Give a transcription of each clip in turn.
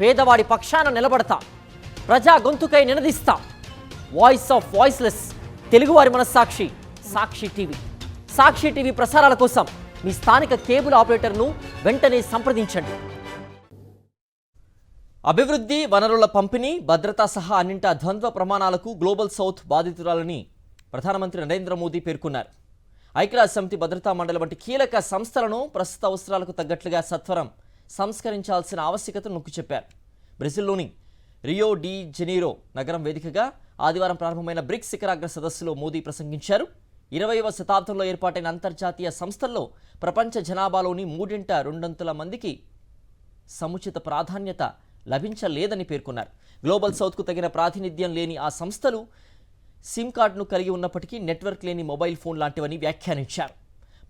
పేదవాడి పక్షాన నిలబడతా, ప్రజా గొంతుకై నినదిస్తా. వాయిస్ ఆఫ్ వాయిస్లెస్, తెలుగువారి మనస్సాక్షి, సాక్షి టీవీ. సాక్షి టీవీ ప్రసారాల కోసం మీ స్థానిక కేబుల్ ఆపరేటర్ను వెంటనే సంప్రదించండి. అభివృద్ధి, వనరుల పంపిణీ, భద్రతా సహా అన్నింటా ద్వంద్వ ప్రమాణాలకు గ్లోబల్ సౌత్ బాధితురాలని ప్రధానమంత్రి నరేంద్ర మోదీ పేర్కొన్నారు. ఐక్యరాజ్య సమితి భద్రతా మండలి వంటి కీలక సంస్థలను ప్రస్తుత అవసరాలకు తగ్గట్లుగా సత్వరం సంస్కరించాల్సిన ఆవశ్యకతను నొక్కి చెప్పారు. బ్రెజిల్లోని రియో డి జెనీరో నగరం వేదికగా ఆదివారం ప్రారంభమైన బ్రిక్స్ శిఖరాగ్ర సదస్సులో మోదీ ప్రసంగించారు. 20వ శతాబ్దంలో ఏర్పాటైన అంతర్జాతీయ సంస్థల్లో ప్రపంచ జనాభాలోని 3/2 మందికి సముచిత ప్రాధాన్యత లభించలేదని పేర్కొన్నారు. గ్లోబల్ సౌత్కు తగిన ప్రాతినిధ్యం లేని ఆ సంస్థలు సిమ్ కార్డును కలిగి ఉన్నప్పటికీ నెట్వర్క్ లేని మొబైల్ ఫోన్ లాంటివని వ్యాఖ్యానించారు.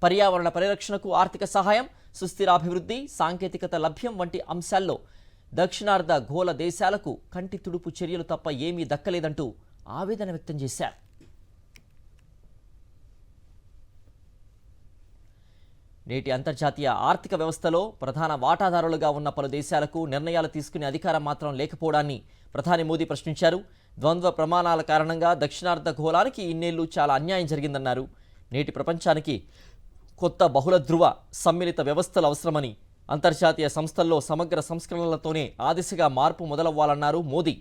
పర్యావరణ పరిరక్షణకు ఆర్థిక సహాయం, సుస్థిరాభివృద్ధి, సాంకేతికత లభ్యం వంటి అంశాల్లో దక్షిణార్ధ గోళ దేశాలకు కంటి తుడుపు చర్యలు తప్ప ఏమీ దక్కలేదంటూ ఆవేదన వ్యక్తం చేశారు. నేటి అంతర్జాతీయ ఆర్థిక వ్యవస్థలో ప్రధాన వాటాదారులుగా ఉన్న పలు దేశాలకు నిర్ణయాలు తీసుకునే అధికారం మాత్రం లేకపోవడాన్ని ప్రధాని మోదీ ప్రశ్నించారు. ద్వంద్వ ప్రమాణాల కారణంగా దక్షిణార్ధ గోళానికి ఇన్నేళ్లు చాలా అన్యాయం జరిగిందన్నారు. నేటి ప్రపంచానికి కొత్త బహుళ ధృవ సమ్మిళిత వ్యవస్థలు అవసరమని, అంతర్జాతీయ సంస్థల్లో సమగ్ర సంస్కరణలతోనే ఆ దిశగా మార్పు మొదలవ్వాలన్నారు మోదీ.